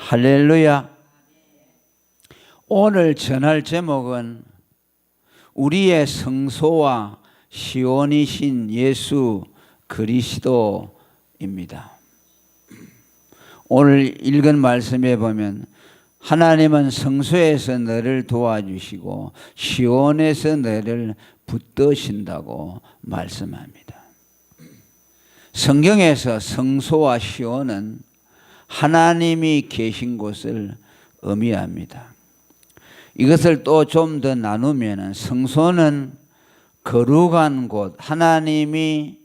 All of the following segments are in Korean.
할렐루야. 오늘 전할 제목은 우리의 성소와 시온이신 예수 그리스도입니다. 오늘 읽은 말씀에 보면 하나님은 성소에서 너를 도와주시고 시온에서 너를 붙드신다고 말씀합니다. 성경에서 성소와 시온은 하나님이 계신 곳을 의미합니다. 이것을 또 좀 더 나누면 성소는 거룩한 곳, 하나님이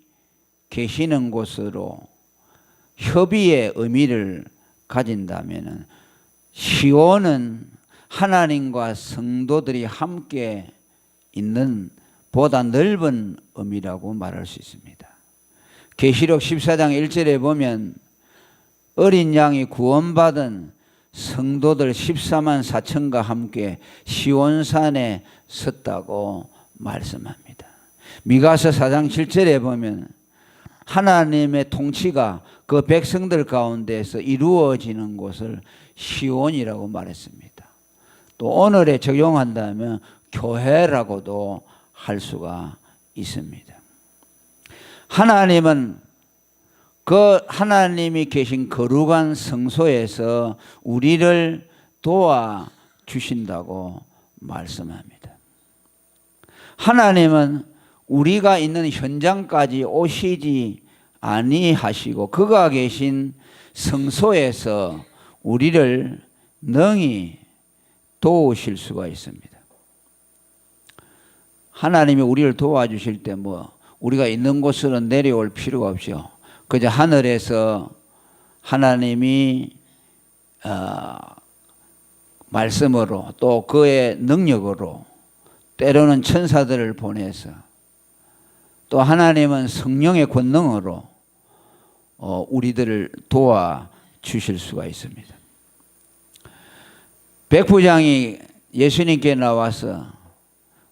계시는 곳으로 협의의 의미를 가진다면 시온은 하나님과 성도들이 함께 있는 보다 넓은 의미라고 말할 수 있습니다. 계시록 14장 1절에 보면 어린 양이 구원받은 성도들 14만 4천과 함께 시온산에 섰다고 말씀합니다. 미가서 4장 7절에 보면 하나님의 통치가 그 백성들 가운데서 이루어지는 곳을 시온이라고 말했습니다. 또 오늘에 적용한다면 교회라고도 할 수가 있습니다. 하나님은 그 하나님이 계신 거룩한 성소에서 우리를 도와주신다고 말씀합니다. 하나님은 우리가 있는 현장까지 오시지 아니하시고 그가 계신 성소에서 우리를 능히 도우실 수가 있습니다. 하나님이 우리를 도와주실 때 우리가 있는 곳으로 내려올 필요가 없죠. 그저 하늘에서 하나님이 말씀으로 또 그의 능력으로 때로는 천사들을 보내서 또 하나님은 성령의 권능으로 우리들을 도와주실 수가 있습니다. 백부장이 예수님께 나와서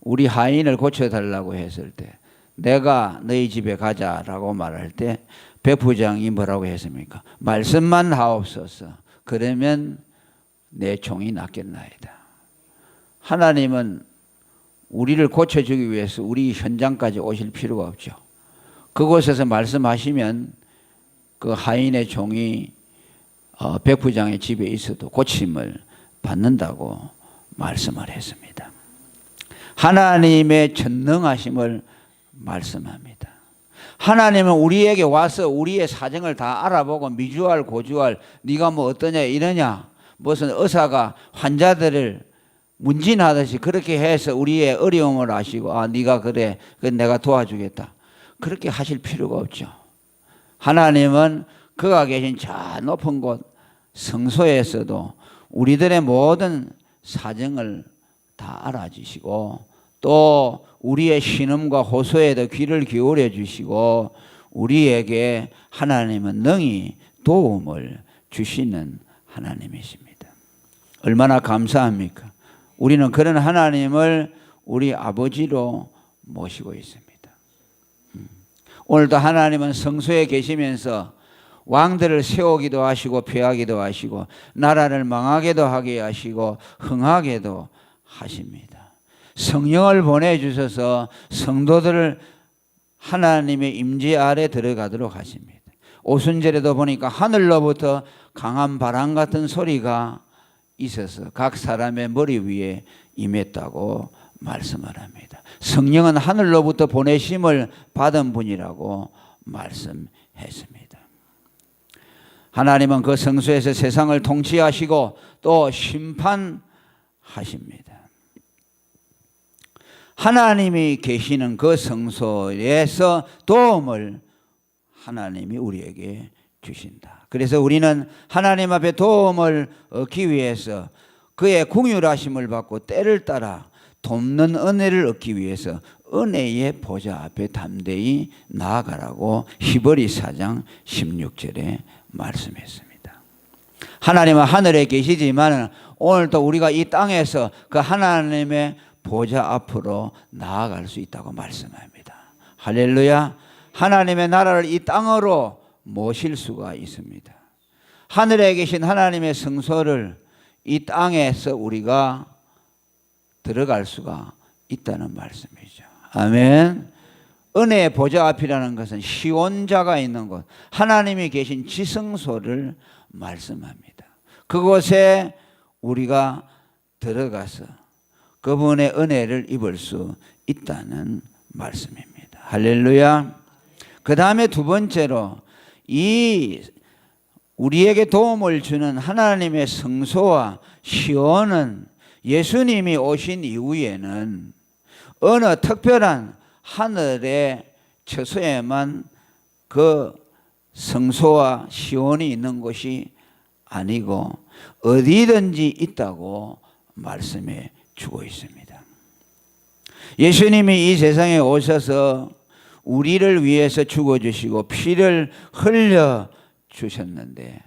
우리 하인을 고쳐달라고 했을 때 내가 너희 집에 가자라고 말할 때 백부장이 뭐라고 했습니까? 말씀만 하옵소서. 그러면 내 종이 낫겠나이다. 하나님은 우리를 고쳐주기 위해서 우리 현장까지 오실 필요가 없죠. 그곳에서 말씀하시면 그 하인의 종이 백부장의 집에 있어도 고침을 받는다고 말씀을 했습니다. 하나님의 전능하심을 말씀합니다. 하나님은 우리에게 와서 우리의 사정을 다 알아보고 미주알 고주알 네가 어떠냐 이러냐 무슨 의사가 환자들을 문진하듯이 그렇게 해서 우리의 어려움을 아시고 네가 그래 내가 도와주겠다 그렇게 하실 필요가 없죠. 하나님은 그가 계신 저 높은 곳 성소에서도 우리들의 모든 사정을 다 알아주시고 또 우리의 신음과 호소에도 귀를 기울여 주시고 우리에게 하나님은 능히 도움을 주시는 하나님이십니다. 얼마나 감사합니까? 우리는 그런 하나님을 우리 아버지로 모시고 있습니다. 오늘도 하나님은 성소에 계시면서 왕들을 세우기도 하시고 폐하기도 하시고 나라를 망하게도 하게 하시고 흥하게도 하십니다. 성령을 보내주셔서 성도들을 하나님의 임재 아래 들어가도록 하십니다. 오순절에도 보니까 하늘로부터 강한 바람 같은 소리가 있어서 각 사람의 머리 위에 임했다고 말씀을 합니다. 성령은 하늘로부터 보내심을 받은 분이라고 말씀했습니다. 하나님은 그 성소에서 세상을 통치하시고 또 심판하십니다. 하나님이 계시는 그 성소에서 도움을 하나님이 우리에게 주신다. 그래서 우리는 하나님 앞에 도움을 얻기 위해서 그의 긍휼하심을 받고 때를 따라 돕는 은혜를 얻기 위해서 은혜의 보좌 앞에 담대히 나아가라고 히브리 4장 16절에 말씀했습니다. 하나님은 하늘에 계시지만 오늘도 우리가 이 땅에서 그 하나님의 보좌 앞으로 나아갈 수 있다고 말씀합니다. 할렐루야. 하나님의 나라를 이 땅으로 모실 수가 있습니다. 하늘에 계신 하나님의 성소를 이 땅에서 우리가 들어갈 수가 있다는 말씀이죠. 아멘. 은혜의 보좌 앞이라는 것은 시온자가 있는 곳, 하나님이 계신 지성소를 말씀합니다. 그곳에 우리가 들어가서 그분의 은혜를 입을 수 있다는 말씀입니다. 할렐루야. 그 다음에 두 번째로 이 우리에게 도움을 주는 하나님의 성소와 시온은 예수님이 오신 이후에는 어느 특별한 하늘의 처소에만 그 성소와 시온이 있는 곳이 아니고 어디든지 있다고 말씀해 주고 있습니다. 예수님이 이 세상에 오셔서 우리를 위해서 죽어주시고 피를 흘려 주셨는데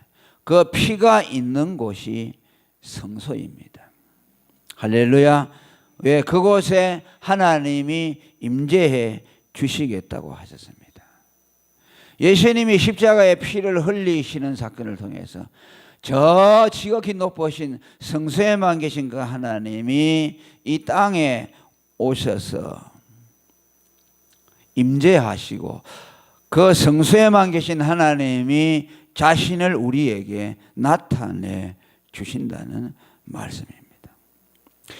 그 피가 있는 곳이 성소입니다. 할렐루야. 왜? 그곳에 하나님이 임재해 주시겠다고 하셨습니다. 예수님이 십자가에 피를 흘리시는 사건을 통해서 저 지극히 높으신 성소에만 계신 그 하나님이 이 땅에 오셔서 임재하시고 그 성소에만 계신 하나님이 자신을 우리에게 나타내 주신다는 말씀입니다.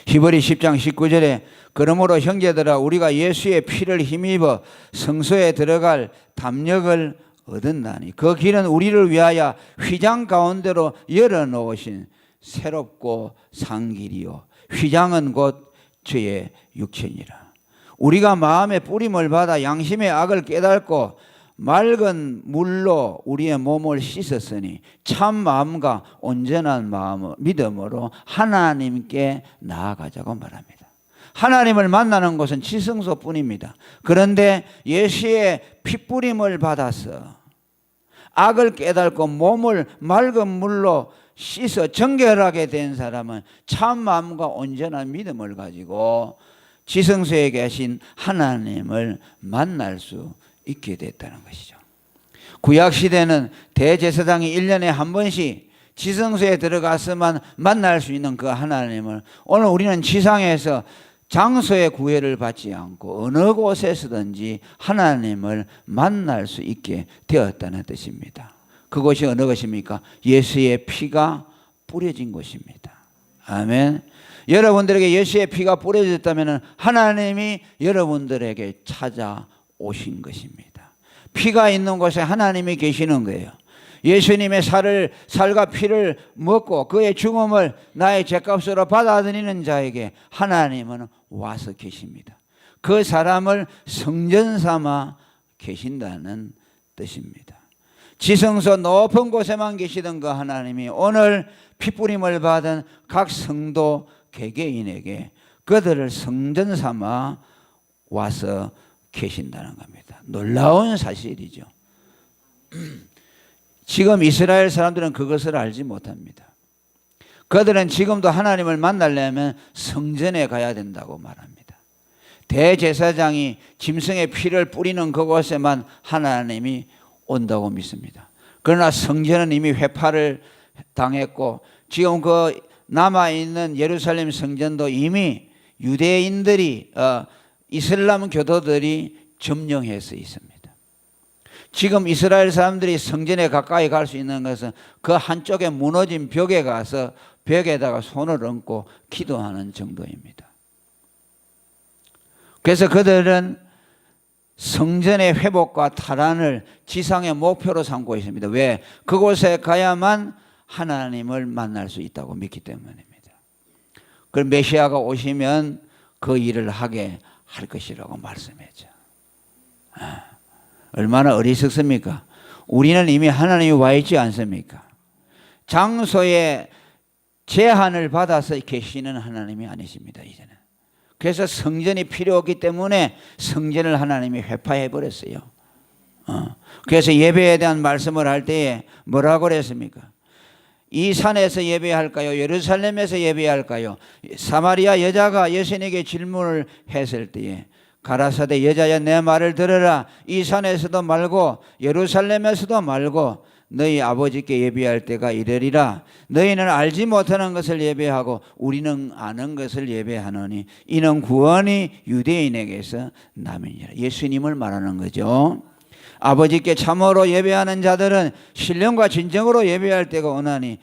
히브리 10장 19절에 그러므로 형제들아 우리가 예수의 피를 힘입어 성소에 들어갈 담력을 얻었나니 그 길은 우리를 위하여 휘장 가운데로 열어놓으신 새롭고 산 길이요 휘장은 곧 죄의 육체니라. 우리가 마음의 뿌림을 받아 양심의 악을 깨닫고 맑은 물로 우리의 몸을 씻었으니 참 마음과 온전한 마음 믿음으로 하나님께 나아가자고 말합니다. 하나님을 만나는 곳은 지성소뿐입니다. 그런데 예수의 피뿌림을 받아서 악을 깨닫고 몸을 맑은 물로 씻어 정결하게 된 사람은 참 마음과 온전한 믿음을 가지고 지성소에 계신 하나님을 만날 수 있게 됐다는 것이죠. 구약시대는 대제사장이 1년에 한 번씩 지성소에 들어가서만 만날 수 있는 그 하나님을 오늘 우리는 지상에서 장소의 구애를 받지 않고 어느 곳에서든지 하나님을 만날 수 있게 되었다는 뜻입니다. 그것이 어느 것입니까? 예수의 피가 뿌려진 곳입니다. 아멘. 여러분들에게 예수의 피가 뿌려졌다면 하나님이 여러분들에게 찾아오신 것입니다. 피가 있는 곳에 하나님이 계시는 거예요. 예수님의 살과 피를 먹고 그의 죽음을 나의 죄값으로 받아들이는 자에게 하나님은 와서 계십니다. 그 사람을 성전 삼아 계신다는 뜻입니다. 지성소 높은 곳에만 계시던 그 하나님이 오늘 피뿌림을 받은 각 성도 개개인에게 그들을 성전 삼아 와서 계신다는 겁니다. 놀라운 사실이죠. 지금 이스라엘 사람들은 그것을 알지 못합니다. 그들은 지금도 하나님을 만나려면 성전에 가야 된다고 말합니다. 대제사장이 짐승의 피를 뿌리는 그곳에만 하나님이 온다고 믿습니다. 그러나 성전은 이미 회파를 당했고 지금 그 남아있는 예루살렘 성전도 이미 유대인들이 이슬람 교도들이 점령해서 있습니다. 지금 이스라엘 사람들이 성전에 가까이 갈 수 있는 것은 그 한쪽에 무너진 벽에 가서 벽에다가 손을 얹고 기도하는 정도입니다. 그래서 그들은 성전의 회복과 탈환을 지상의 목표로 삼고 있습니다. 왜? 그곳에 가야만 하나님을 만날 수 있다고 믿기 때문입니다. 그 메시아가 오시면 그 일을 하게 할 것이라고 말씀했죠. 얼마나 어리석습니까? 우리는 이미 하나님이 와 있지 않습니까? 장소에 제한을 받아서 계시는 하나님이 아니십니다. 이제는. 그래서 성전이 필요 없기 때문에 성전을 하나님이 회파해 버렸어요. 그래서 예배에 대한 말씀을 할 때에 뭐라고 그랬습니까? 이 산에서 예배할까요? 예루살렘에서 예배할까요? 사마리아 여자가 예수님에게 질문을 했을 때에 가라사대 여자야 내 말을 들으라. 이 산에서도 말고 예루살렘에서도 말고 너희 아버지께 예배할 때가 이르리라. 너희는 알지 못하는 것을 예배하고 우리는 아는 것을 예배하노니 이는 구원이 유대인에게서 남이니라. 예수님을 말하는 거죠. 아버지께 참으로 예배하는 자들은 신령과 진정으로 예배할 때가 오나니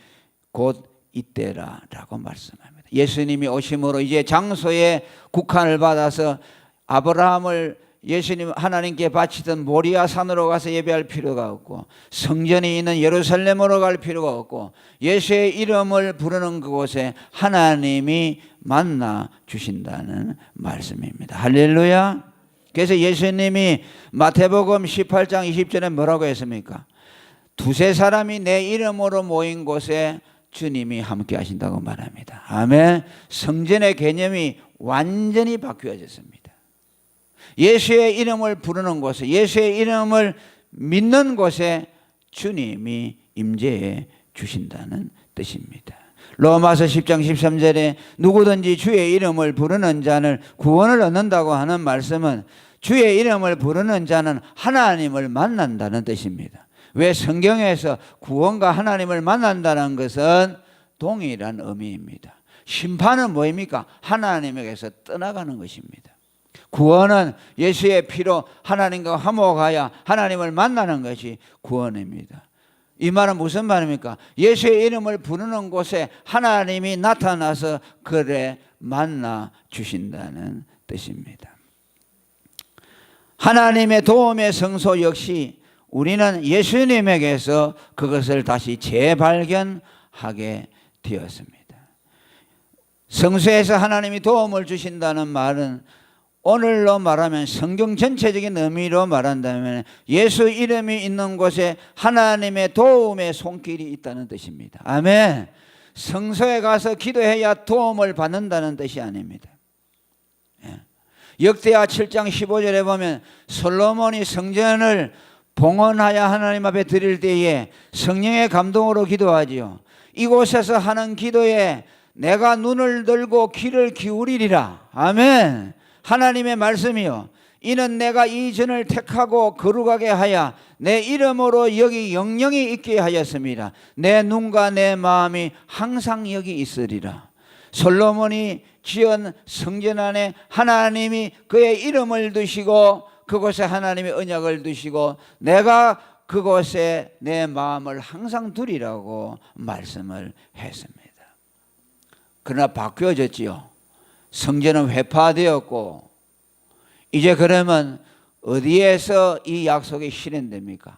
곧 이때라라고 말씀합니다. 예수님이 오심으로 이제 장소에 국한을 받아서 아브라함을 예수님 하나님께 바치던 모리아 산으로 가서 예배할 필요가 없고 성전이 있는 예루살렘으로 갈 필요가 없고 예수의 이름을 부르는 그곳에 하나님이 만나 주신다는 말씀입니다. 할렐루야. 그래서 예수님이 마태복음 18장 20절에 뭐라고 했습니까? 두세 사람이 내 이름으로 모인 곳에 주님이 함께 하신다고 말합니다. 아멘. 성전의 개념이 완전히 바뀌어졌습니다. 예수의 이름을 부르는 곳에, 예수의 이름을 믿는 곳에 주님이 임재해 주신다는 뜻입니다. 로마서 10장 13절에 누구든지 주의 이름을 부르는 자는 구원을 얻는다고 하는 말씀은 주의 이름을 부르는 자는 하나님을 만난다는 뜻입니다. 왜 성경에서 구원과 하나님을 만난다는 것은 동일한 의미입니다. 심판은 뭐입니까? 하나님에게서 떠나가는 것입니다. 구원은 예수의 피로 하나님과 화목하여 하나님을 만나는 것이 구원입니다. 이 말은 무슨 말입니까? 예수의 이름을 부르는 곳에 하나님이 나타나서 그를 만나 주신다는 뜻입니다. 하나님의 도움의 성소 역시 우리는 예수님에게서 그것을 다시 재발견하게 되었습니다. 성소에서 하나님이 도움을 주신다는 말은 오늘로 말하면 성경 전체적인 의미로 말한다면 예수 이름이 있는 곳에 하나님의 도움의 손길이 있다는 뜻입니다. 아멘. 성소에 가서 기도해야 도움을 받는다는 뜻이 아닙니다. 역대하 7장 15절에 보면 솔로몬이 성전을 봉헌하여 하나님 앞에 드릴 때에 성령의 감동으로 기도하지요. 이곳에서 하는 기도에 내가 눈을 들고 귀를 기울이리라. 아멘. 하나님의 말씀이요. 이는 내가 이 전을 택하고 거룩하게 하여 내 이름으로 여기 영영이 있게 하였습니다. 내 눈과 내 마음이 항상 여기 있으리라. 솔로몬이 지은 성전 안에 하나님이 그의 이름을 두시고 그곳에 하나님의 언약을 두시고 내가 그곳에 내 마음을 항상 두리라고 말씀을 했습니다. 그러나 바뀌어졌지요. 성전은 회파되었고 이제 그러면 어디에서 이 약속이 실현됩니까?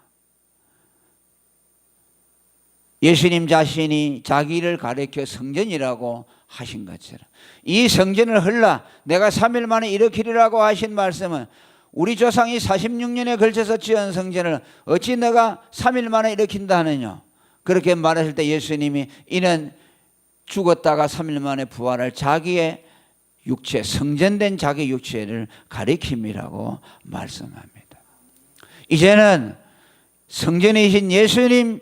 예수님 자신이 자기를 가리켜 성전이라고 하신 것처럼 이 성전을 헐라 내가 3일 만에 일으키리라고 하신 말씀은 우리 조상이 46년에 걸쳐서 지은 성전을 어찌 내가 3일 만에 일으킨다 하느냐. 그렇게 말했을 때 예수님이 이는 죽었다가 3일 만에 부활할 자기의 육체, 성전된 자기 육체를 가리킴이라고 말씀합니다. 이제는 성전이신 예수님께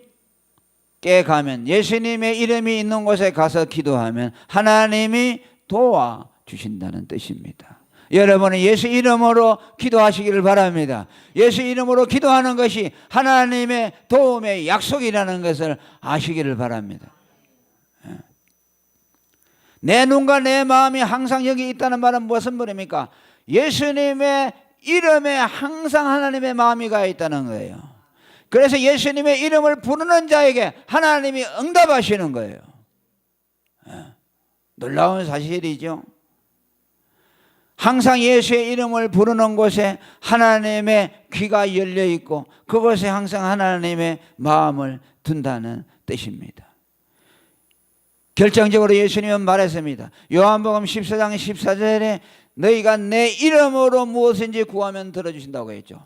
가면 예수님의 이름이 있는 곳에 가서 기도하면 하나님이 도와주신다는 뜻입니다. 여러분은 예수 이름으로 기도하시기를 바랍니다. 예수 이름으로 기도하는 것이 하나님의 도움의 약속이라는 것을 아시기를 바랍니다. 내 눈과 내 마음이 항상 여기 있다는 말은 무슨 말입니까? 예수님의 이름에 항상 하나님의 마음이 가 있다는 거예요. 그래서 예수님의 이름을 부르는 자에게 하나님이 응답하시는 거예요. 놀라운 사실이죠. 항상 예수의 이름을 부르는 곳에 하나님의 귀가 열려 있고 그곳에 항상 하나님의 마음을 둔다는 뜻입니다. 결정적으로 예수님은 말했습니다. 요한복음 14장 14절에 너희가 내 이름으로 무엇인지 구하면 들어주신다고 했죠.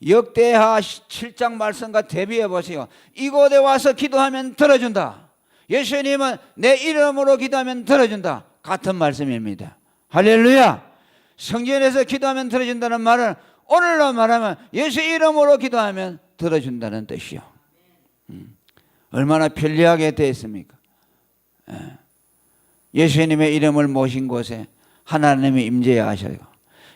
역대하 7장 말씀과 대비해 보세요. 이곳에 와서 기도하면 들어준다. 예수님은 내 이름으로 기도하면 들어준다. 같은 말씀입니다. 할렐루야. 성전에서 기도하면 들어준다는 말은 오늘로 말하면 예수 이름으로 기도하면 들어준다는 뜻이요. 얼마나 편리하게 되었습니까? 예수님의 이름을 모신 곳에 하나님이 임재하셔요.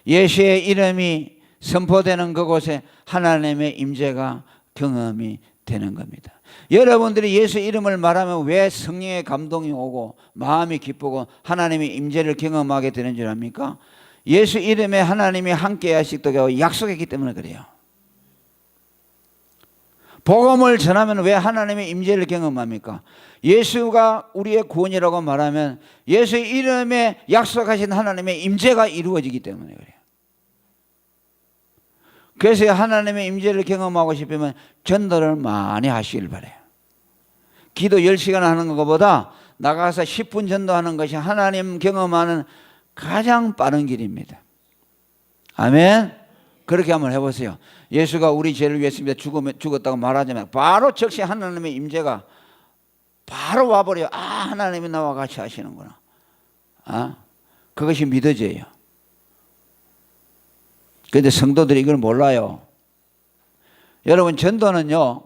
예수의 이름이 선포되는 그곳에 하나님의 임재가 경험이 되는 겁니다. 여러분들이 예수 이름을 말하면 왜 성령의 감동이 오고 마음이 기쁘고 하나님의 임재를 경험하게 되는 줄 압니까? 예수 이름에 하나님이 함께 하시도록 약속했기 때문에 그래요. 복음을 전하면 왜 하나님의 임재를 경험합니까? 예수가 우리의 구원이라고 말하면 예수 이름에 약속하신 하나님의 임재가 이루어지기 때문에 그래요. 그래서 하나님의 임재를 경험하고 싶으면 전도를 많이 하시길 바라요. 기도 10시간 하는 것보다 나가서 10분 전도하는 것이 하나님 경험하는 가장 빠른 길입니다. 아멘. 그렇게 한번 해보세요. 예수가 우리 죄를 위해서 죽었다고 말하자면 바로 즉시 하나님의 임재가 바로 와버려요. 아, 하나님이 나와 같이 하시는구나. 그것이 믿어져요. 그런데 성도들이 이걸 몰라요. 여러분, 전도는요,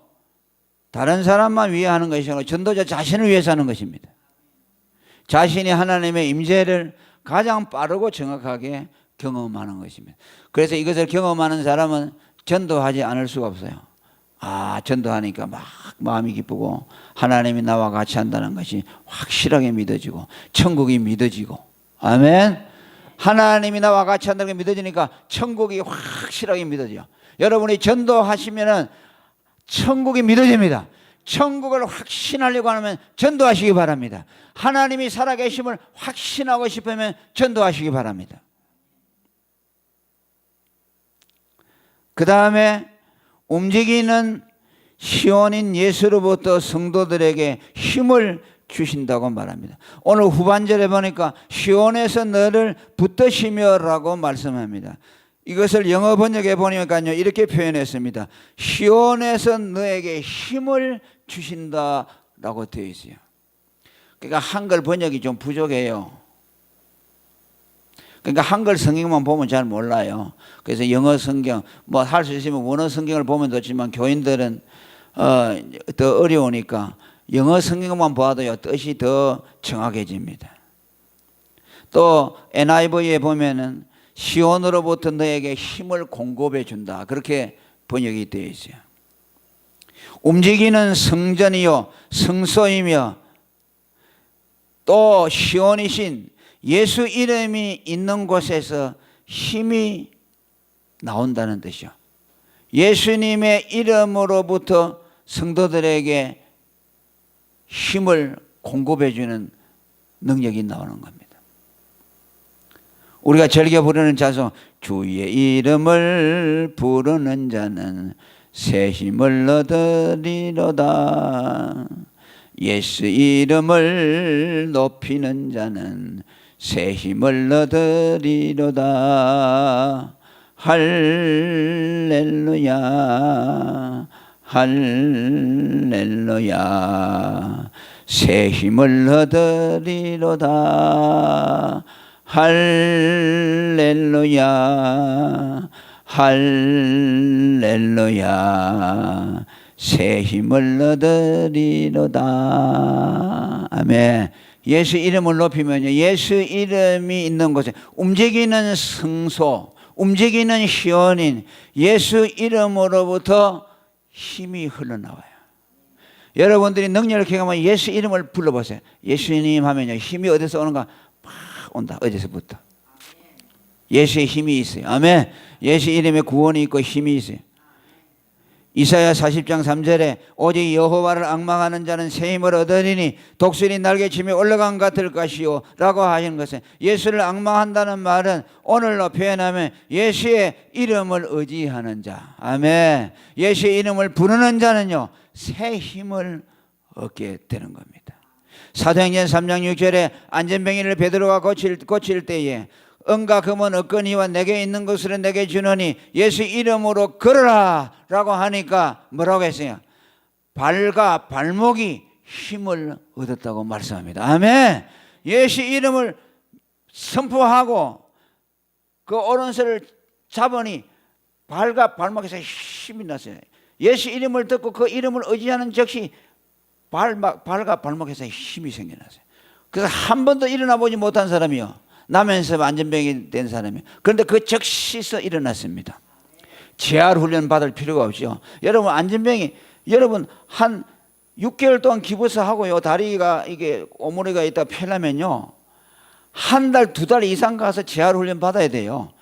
다른 사람만 위해 하는 것이 아니라 전도자 자신을 위해서 하는 것입니다. 자신이 하나님의 임재를 가장 빠르고 정확하게 경험하는 것입니다. 그래서 이것을 경험하는 사람은 전도하지 않을 수가 없어요. 전도하니까 막 마음이 기쁘고 하나님이 나와 같이 한다는 것이 확실하게 믿어지고 천국이 믿어지고, 아멘. 하나님이 나와 같이 한다는 게 믿어지니까 천국이 확실하게 믿어져요. 여러분이 전도하시면은 천국이 믿어집니다. 천국을 확신하려고 하면 전도하시기 바랍니다. 하나님이 살아계심을 확신하고 싶으면 전도하시기 바랍니다. 그 다음에 움직이는 시온인 예수로부터 성도들에게 힘을 주신다고 말합니다. 오늘 후반절에 보니까 시온에서 너를 붙드시며 라고 말씀합니다. 이것을 영어 번역에 보니까요 이렇게 표현했습니다. 시온에서 너에게 힘을 주신다라고 되어 있어요. 그러니까 한글 번역이 좀 부족해요. 그러니까 한글 성경만 보면 잘 몰라요. 그래서 영어 성경 뭐 할 수 있으면 원어 성경을 보면 좋지만 교인들은 더 어려우니까 영어 성경만 봐도요 뜻이 더 정확해집니다. 또 NIV에 보면은 시온으로부터 너에게 힘을 공급해 준다, 그렇게 번역이 되어 있어요. 움직이는 성전이요 성소이며 또 시온이신 예수 이름이 있는 곳에서 힘이 나온다는 뜻이요. 예수님의 이름으로부터 성도들에게 힘을 공급해 주는 능력이 나오는 겁니다. 우리가 즐겨 부르는 찬송, 주의 이름을 부르는 자는 새 힘을 얻으리로다. 예수 이름을 높이는 자는 새 힘을 얻으리로다. 할렐루야 할렐루야 새 힘을 얻으리로다. 할렐루야 할렐루야 새 힘을 얻으리로다. 아멘. 예수 이름을 높이면요 예수 이름이 있는 곳에 움직이는 성소, 움직이는 시온인 예수 이름으로부터 힘이 흘러나와요. 여러분들이 능력을 경험하면 예수 이름을 불러보세요. 예수님 하면요 힘이 어디서 오는가 막 온다. 어디서부터. 예수의 힘이 있어요. 아멘. 예수 이름에 구원이 있고 힘이 있어요. 이사야 40장 3절에 오직 여호와를 앙망하는 자는 새 힘을 얻으리니 독수리 날개치며 올라간 같을 것이요 라고 하시는 것은, 예수를 앙망한다는 말은 오늘로 표현하면 예수의 이름을 의지하는 자, 아멘. 예수의 이름을 부르는 자는요 새 힘을 얻게 되는 겁니다. 사도행전 3장 6절에 안전병이를 베드로가 고칠 때에 은과 금은 없거니와 내게 있는 것을 내게 주노니 예수 이름으로 걸어라 라고 하니까 뭐라고 했어요? 발과 발목이 힘을 얻었다고 말씀합니다. 아멘. 예수 이름을 선포하고 그 오른손을 잡으니 발과 발목에서 힘이 났어요. 예수 이름을 듣고 그 이름을 의지하는 즉시 발과 발목에서 힘이 생겨났어요. 그래서 한 번도 일어나 보지 못한 사람이요 나면서 안전병이 된 사람이에요. 그런데 그 즉시서 일어났습니다. 재활 훈련 받을 필요가 없죠. 여러분 안전병이 여러분 한 6개월 동안 기부서 하고요. 다리가 이게 오므리가 있다 펴려면요. 한 달, 2달 이상 가서 재활 훈련 받아야 돼요.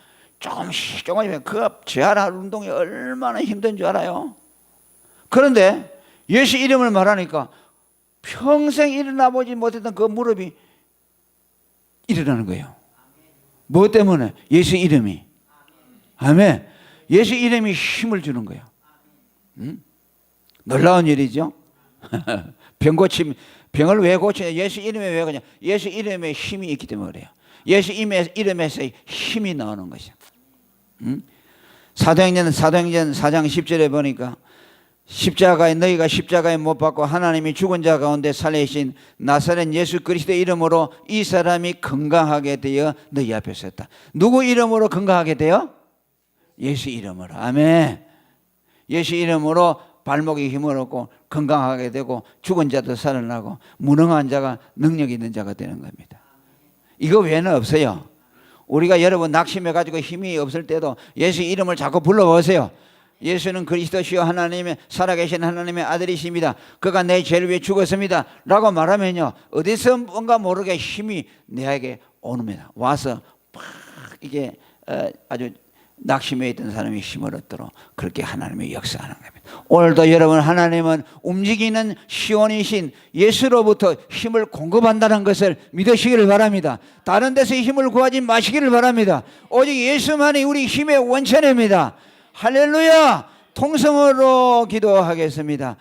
조금씩 그 재활 운동이 얼마나 힘든 줄 알아요? 그런데 예수 이름을 말하니까 평생 일어나 보지 못했던 그 무릎이 일어나는 거예요. 뭐 때문에? 예수 이름이. 아멘. 예수 이름이 힘을 주는 거예요. 놀라운 일이죠. 병을 왜 고치냐? 예수 이름에 왜 그러냐? 예수 이름에 힘이 있기 때문에 그래요. 예수 이름에서 힘이 나오는 것이야. 사도행전 4장 10절에 보니까 너희가 십자가에 못 박고 하나님이 죽은 자 가운데 살리신 나사렛 예수 그리스도의 이름으로 이 사람이 건강하게 되어 너희 앞에 섰다. 누구 이름으로 건강하게 되어? 예수 이름으로. 아멘. 예수 이름으로 발목에 힘을 얻고 건강하게 되고 죽은 자도 살아나고 무능한 자가 능력 있는 자가 되는 겁니다. 이거 외에는 없어요. 우리가 여러분 낙심해가지고 힘이 없을 때도 예수 이름을 자꾸 불러보세요. 예수는 그리스도시요 하나님의 살아계신 하나님의 아들이십니다. 그가 내 죄를 위해 죽었습니다 라고 말하면요, 어디서 뭔가 모르게 힘이 내게 오릅니다. 와서 막 이게 아주 낙심해 있던 사람이 힘을 얻도록 그렇게 하나님의 역사하는 겁니다. 오늘도 여러분, 하나님은 움직이는 시온이신 예수로부터 힘을 공급한다는 것을 믿으시기를 바랍니다. 다른 데서 힘을 구하지 마시기를 바랍니다. 오직 예수만이 우리 힘의 원천입니다. 할렐루야. 통성으로 기도하겠습니다.